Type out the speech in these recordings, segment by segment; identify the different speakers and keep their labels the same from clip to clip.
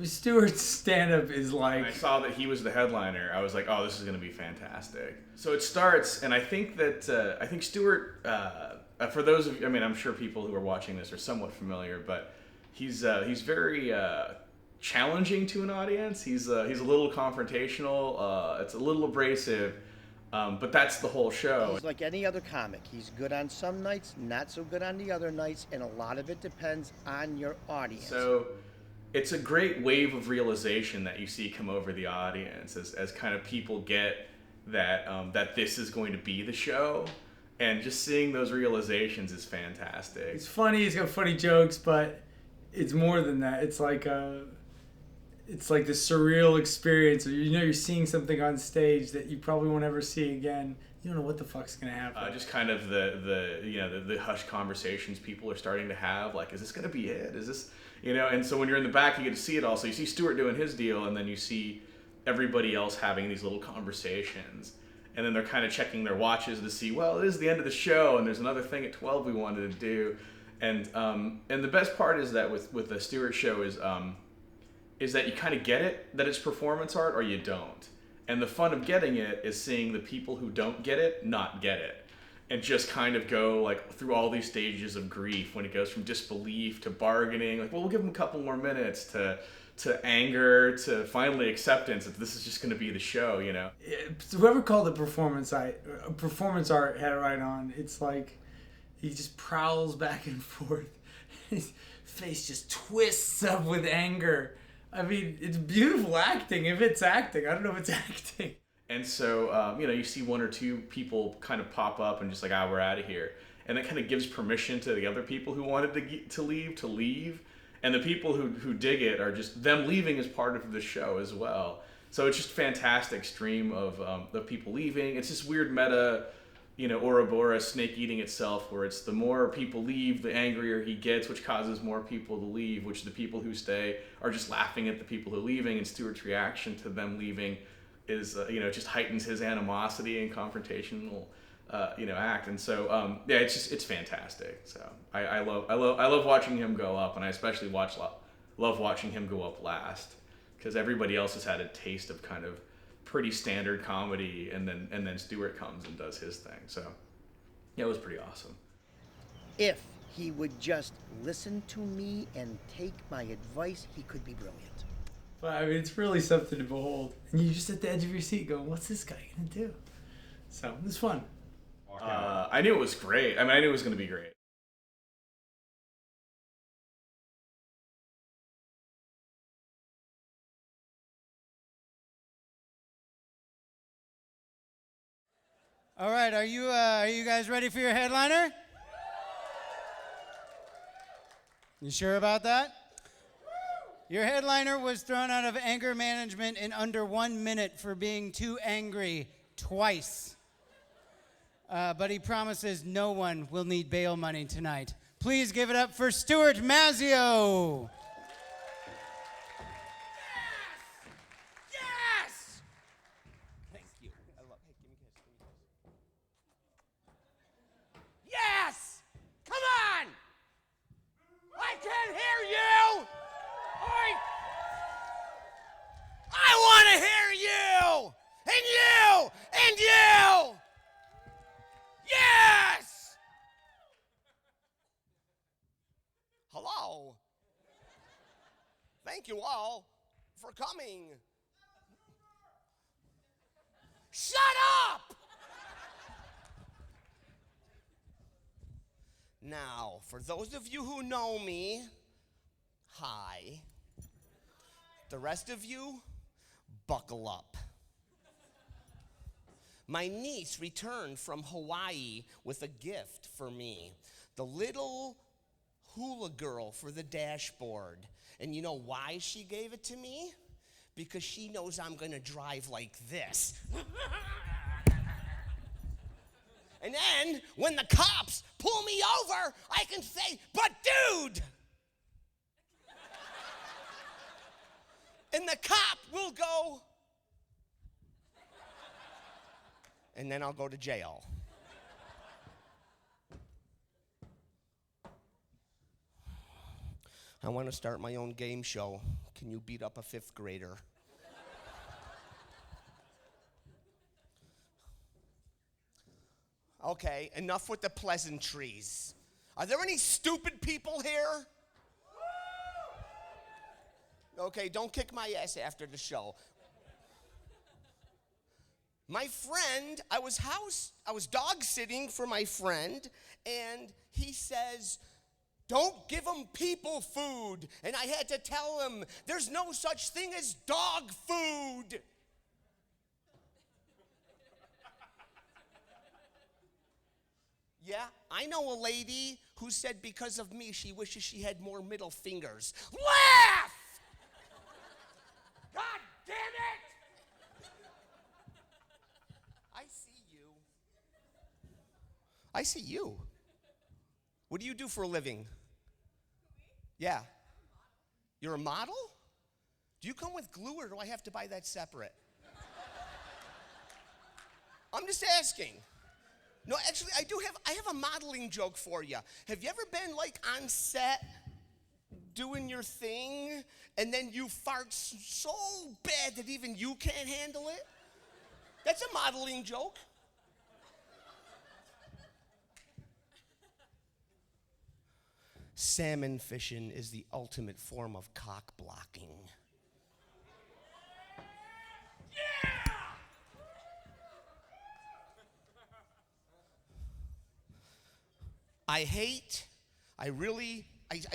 Speaker 1: Stuart's stand-up is
Speaker 2: When
Speaker 1: like...
Speaker 2: I saw that he was the headliner, I was like, oh, this is going to be fantastic. So it starts, and I think Stuart, for those of you, I mean, I'm sure people who are watching this are somewhat familiar, but he's very challenging to an audience. He's a little confrontational. It's a little abrasive, but that's the whole show.
Speaker 3: He's like any other comic. He's good on some nights, not so good on the other nights, and a lot of it depends on your audience.
Speaker 2: So it's a great wave of realization that you see come over the audience as kind of people get that that this is going to be the show, and just seeing those realizations is fantastic.
Speaker 1: It's funny, he's got funny jokes, but it's more than that. It's like this surreal experience. You're seeing something on stage that you probably won't ever see again. You don't know what the fuck's gonna happen.
Speaker 2: Just kind of the hushed conversations people are starting to have. Like, is this gonna be it? Is this, And so when you're in the back, you get to see it all. So you see Stuart doing his deal, and then you see everybody else having these little conversations. And then they're kind of checking their watches to see, well, it is the end of the show, and there's another thing at 12 we wanted to do. And the best part is that with the Stuart show is that you kind of get it, that it's performance art, or you don't. And the fun of getting it is seeing the people who don't get it not get it, and just kind of go like through all these stages of grief when it goes from disbelief to bargaining, like, well, we'll give them a couple more minutes, to anger, to finally acceptance that this is just going to be the show,
Speaker 1: Whoever called it performance art had it right on. It's like he just prowls back and forth. His face just twists up with anger. I mean, it's beautiful acting. If it's acting, I don't know if it's acting.
Speaker 2: And so, you see one or two people kind of pop up and just like, we're out of here. And that kind of gives permission to the other people who wanted to leave. And the people who dig it are just, them leaving is part of the show as well. So it's just a fantastic stream of the people leaving. It's this weird meta, Ouroboros snake eating itself, where it's the more people leave, the angrier he gets, which causes more people to leave, which the people who stay are just laughing at the people who are leaving, and Stuart's reaction to them leaving is, just heightens his animosity and confrontational, act. And so, it's fantastic. So I love watching him go up, and I especially love watching him go up last, because everybody else has had a taste of kind of pretty standard comedy, and then Stuart comes and does his thing. So it was pretty awesome.
Speaker 3: If he would just listen to me and take my advice, he could be brilliant.
Speaker 1: But I mean, it's really something to behold. And you're just at the edge of your seat going, what's this guy gonna do? So it was fun.
Speaker 2: I knew it was great. I mean, I knew it was going to be great.
Speaker 4: All right, are you guys ready for your headliner? You sure about that? Your headliner was thrown out of anger management in under 1 minute for being too angry twice. But he promises no one will need bail money tonight. Please give it up for Stuart Mazzeo.
Speaker 5: Yes! Thank you. I love. Hey, give me a kiss. Yes! Come on! I can't hear you! I want to hear you! And you! And you! Yes! Hello. Thank you all for coming. Shut up! Now, for those of you who know me, hi. The rest of you, buckle up. My niece returned from Hawaii with a gift for me. The little hula girl for the dashboard. And you know why she gave it to me? Because she knows I'm gonna drive like this. And then, when the cops pull me over, I can say, but dude! And the cop will go, and then I'll go to jail. I want to start my own game show. can you beat up a 5th grader? Okay, enough with the pleasantries. Are there any stupid people here? Okay, don't kick my ass after the show. My friend, I was dog sitting for my friend, and he says, don't give them people food. And I had to tell him, there's no such thing as dog food. Yeah, I know a lady who said because of me, she wishes she had more middle fingers. Laugh! God damn it! I see you. I see you. What do you do for a living? Yeah. You're a model? Do you come with glue or do I have to buy that separate? I'm just asking. No, actually, I have a modeling joke for you. Have you ever been like on set doing your thing and then you fart so bad that even you can't handle it? That's a modeling joke. Salmon fishing is the ultimate form of cock blocking. I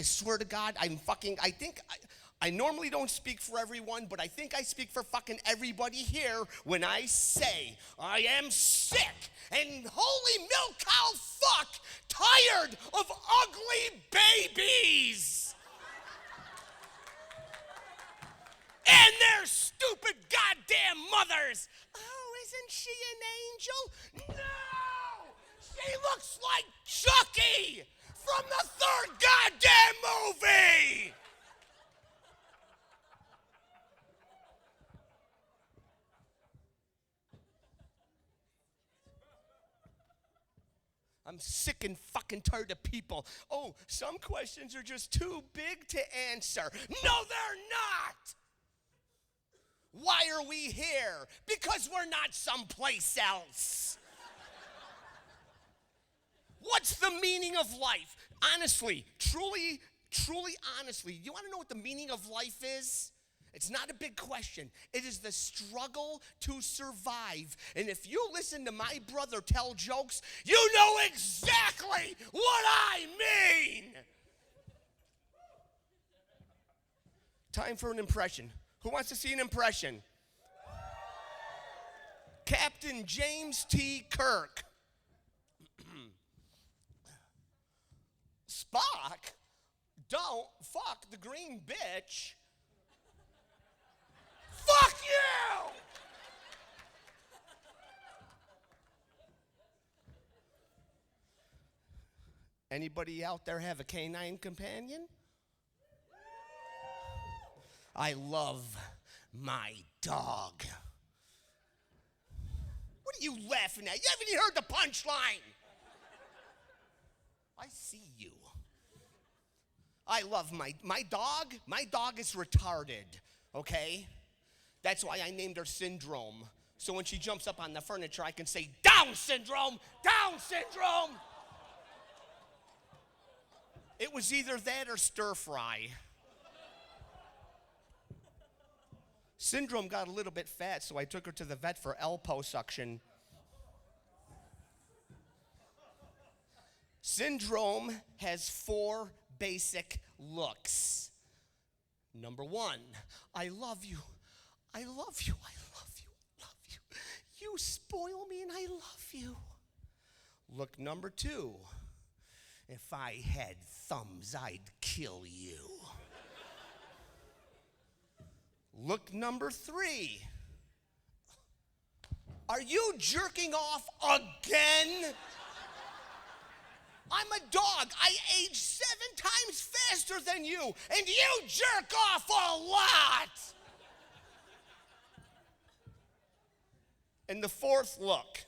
Speaker 5: swear to God, I normally don't speak for everyone, but I think I speak for fucking everybody here when I say I am sick and holy milk cow fuck tired of ugly babies. And their stupid goddamn mothers. Oh, isn't she an angel? No! She looks like Chucky from the 3rd goddamn movie! I'm sick and fucking tired of people. Oh, some questions are just too big to answer. No, they're not! Why are we here? Because we're not someplace else. What's the meaning of life? Honestly, truly, honestly, you want to know what the meaning of life is? It's not a big question. It is the struggle to survive. And if you listen to my brother tell jokes, you know exactly what I mean. Time for an impression. Who wants to see an impression? Captain James T. Kirk. Spock, don't fuck the green bitch. Fuck you! Anybody out there have a canine companion? I love my dog. What are you laughing at? You haven't even heard the punchline. I see you. I love my dog. My dog is retarded, okay? That's why I named her Syndrome. So when she jumps up on the furniture, I can say, Down Syndrome! Down Syndrome! It was either that or stir fry. Syndrome got a little bit fat, so I took her to the vet for liposuction. Syndrome has 4 basic looks. Number 1, I love you. I love you. I love you. I love you. You spoil me and I love you. Look number 2, if I had thumbs, I'd kill you. Look number 3, are you jerking off again? I'm a dog. I age 7 times faster than you, and you jerk off a lot. And the 4th look.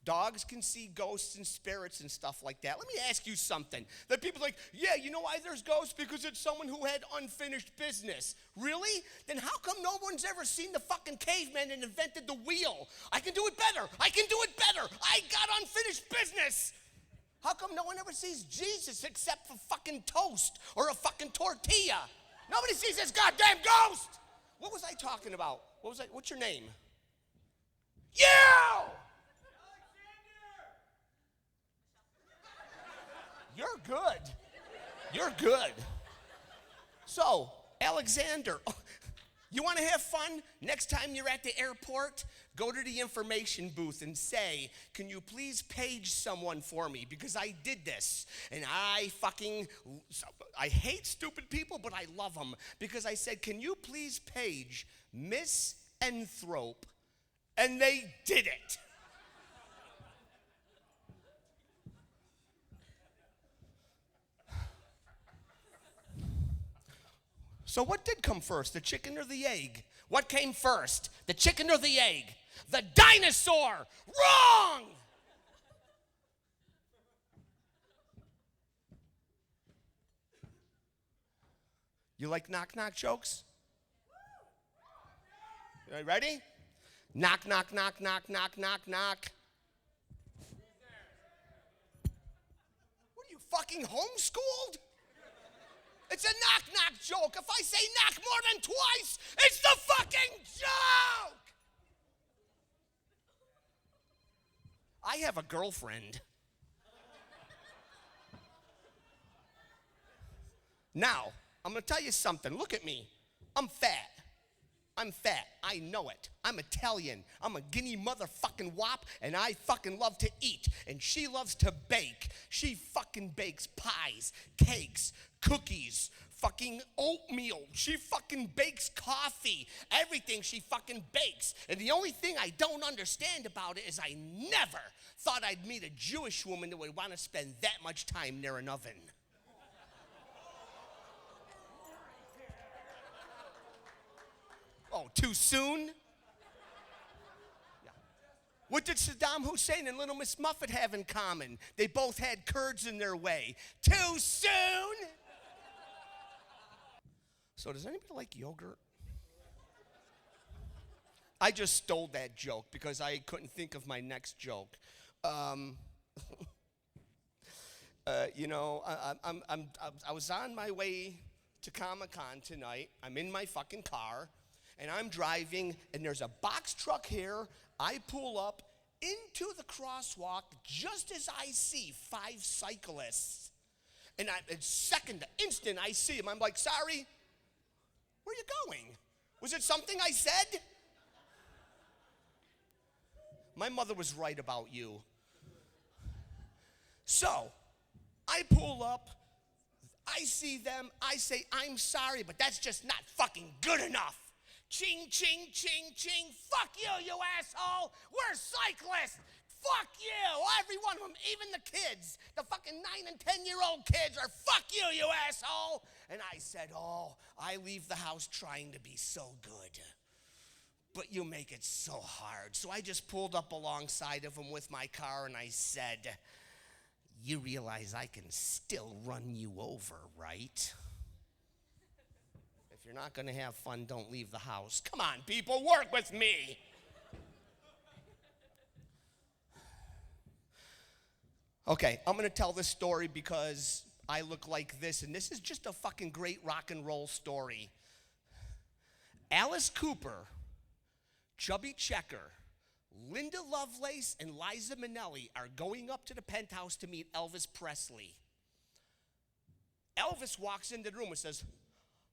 Speaker 5: Dogs can see ghosts and spirits and stuff like that. Let me ask you something. That people are like, yeah, you know why there's ghosts? Because it's someone who had unfinished business. Really? Then how come no one's ever seen the fucking caveman and invented the wheel? I can do it better. I can do it better. I got unfinished business. How come no one ever sees Jesus except for fucking toast or a fucking tortilla? Nobody sees this goddamn ghost. What was I talking about? What's your name? You! You're good. You're good. So, Alexander, you want to have fun? Next time you're at the airport, go to the information booth and say, can you please page someone for me? Because I did this. And I hate stupid people, but I love them. Because I said, can you please page Miss Enthrope? And they did it. So what did come first, the chicken or the egg? What came first, the chicken or the egg? The dinosaur! Wrong! You like knock-knock jokes? You ready? Knock, knock, knock, knock, knock, knock, knock. What are you, fucking homeschooled? It's a knock-knock joke. If I say knock more than twice, it's the fucking joke! I have a girlfriend. Now, I'm gonna tell you something. Look at me. I'm fat. I know it. I'm Italian. I'm a guinea motherfucking wop, and I fucking love to eat. And she loves to bake. She fucking bakes pies, cakes, cookies, fucking oatmeal. She fucking bakes coffee. Everything she fucking bakes. And the only thing I don't understand about it is I never thought I'd meet a Jewish woman that would want to spend that much time near an oven. Oh, too soon? Yeah. What did Saddam Hussein and Little Miss Muffet have in common? They both had curds in their way. Too soon? So does anybody like yogurt? I just stole that joke because I couldn't think of my next joke. I was on my way to Comicon tonight. I'm in my fucking car. And I'm driving, and there's a box truck here. I pull up into the crosswalk just as I see 5 cyclists. And the instant I see him, I'm like, sorry, where are you going? Was it something I said? My mother was right about you. So, I pull up, I see them, I say, I'm sorry, but that's just not fucking good enough. Ching, ching, ching, ching. Fuck you, you asshole. We're cyclists. Fuck you. Every one of them, even the kids. The fucking 9 and 10-year-old kids are fuck you, you asshole. And I said, oh, I leave the house trying to be so good. But you make it so hard. So I just pulled up alongside of him with my car and I said, you realize I can still run you over, right? If you're not going to have fun, don't leave the house. Come on, people, work with me. Okay, I'm going to tell this story because I look like this, and this is just a fucking great rock and roll story. Alice Cooper, Chubby Checker, Linda Lovelace, and Liza Minnelli are going up to the penthouse to meet Elvis Presley. Elvis walks into the room and says,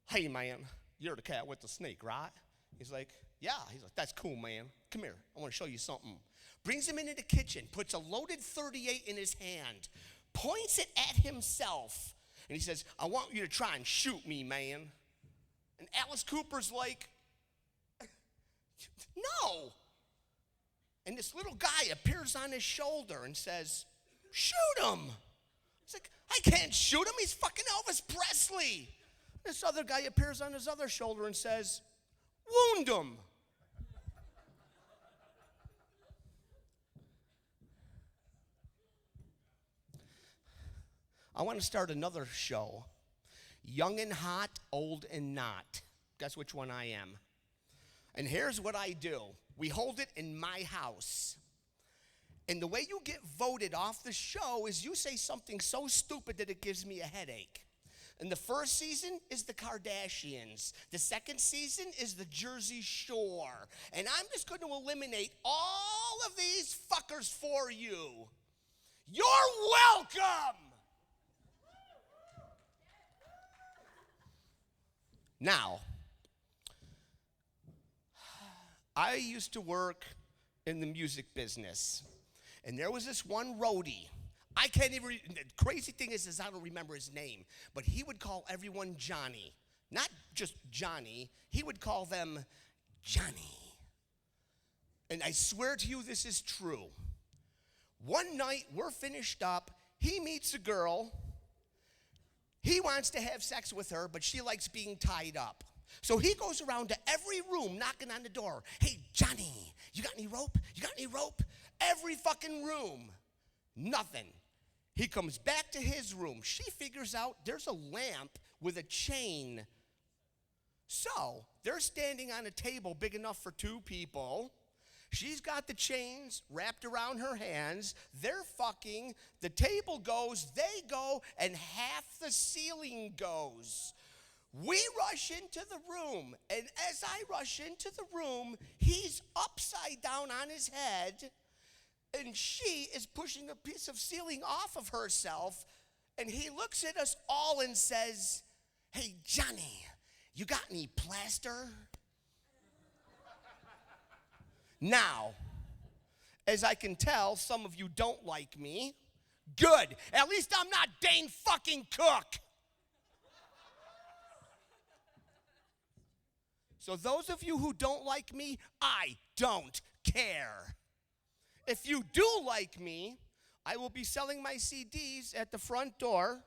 Speaker 5: hey, man, you're the cat with the snake, right? He's like, yeah. He's like, that's cool, man. Come here. I want to show you something. Brings him into the kitchen, puts a loaded .38 in his hand, points it at himself, and he says, I want you to try and shoot me, man. And Alice Cooper's like, no. And this little guy appears on his shoulder and says, shoot him. He's like, I can't shoot him. He's fucking Elvis Presley. This other guy appears on his other shoulder and says, wound him. I want to start another show. Young and hot, old and not. Guess which one I am. And here's what I do. We hold it in my house. And the way you get voted off the show is you say something so stupid that it gives me a headache. And the first season is the Kardashians. The second season is the Jersey Shore. And I'm just going to eliminate all of these fuckers for you. You're welcome! Now, I used to work in the music business. And there was this one roadie. I can't even, the crazy thing is I don't remember his name, but he would call everyone Johnny. Not just Johnny, he would call them Johnny. And I swear to you this is true. One night, we're finished up, he meets a girl, he wants to have sex with her, but she likes being tied up. So he goes around to every room knocking on the door. Hey, Johnny, you got any rope? You got any rope? Every fucking room. Nothing. He comes back to his room. She figures out there's a lamp with a chain. So they're standing on a table big enough for two people. She's got the chains wrapped around her hands. They're fucking. The table goes, they go, and half the ceiling goes. We rush into the room, and as I rush into the room, he's upside down on his head, and she is pushing a piece of ceiling off of herself, and he looks at us all and says, "Hey, Johnny, you got any plaster?" Now, as I can tell, some of you don't like me. Good. At least I'm not Dane fucking Cook. So those of you who don't like me, I don't care. If you do like me, I will be selling my CDs at the front door.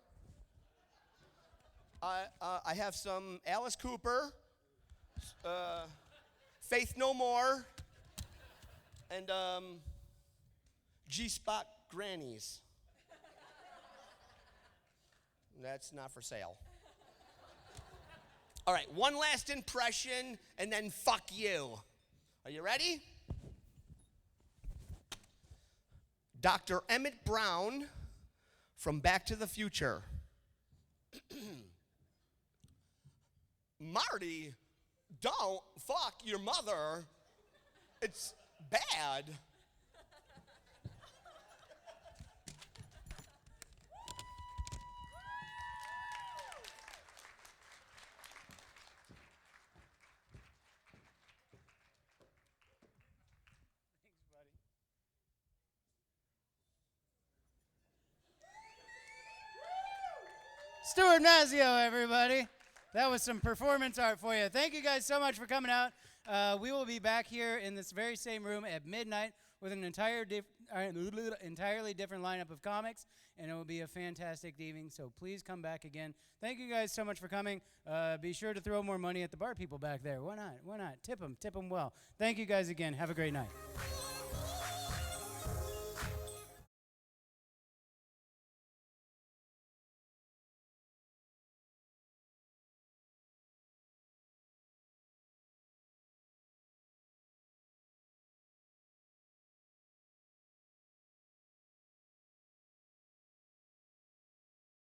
Speaker 5: I have some Alice Cooper, Faith No More, and G-Spot Grannies. That's not for sale. All right, one last impression, and then fuck you. Are you ready? Dr. Emmett Brown from Back to the Future. Marty, don't fuck your mother. It's bad.
Speaker 4: Stuart Mazzeo, everybody. That was some performance art for you. Thank you guys so much for coming out. We will be back here in this very same room at midnight with an entirely different lineup of comics, and it will be a fantastic evening, so please come back again. Thank you guys so much for coming. Be sure to throw more money at the bar people back there. Why not? Why not? Tip them well. Thank you guys again. Have a great night.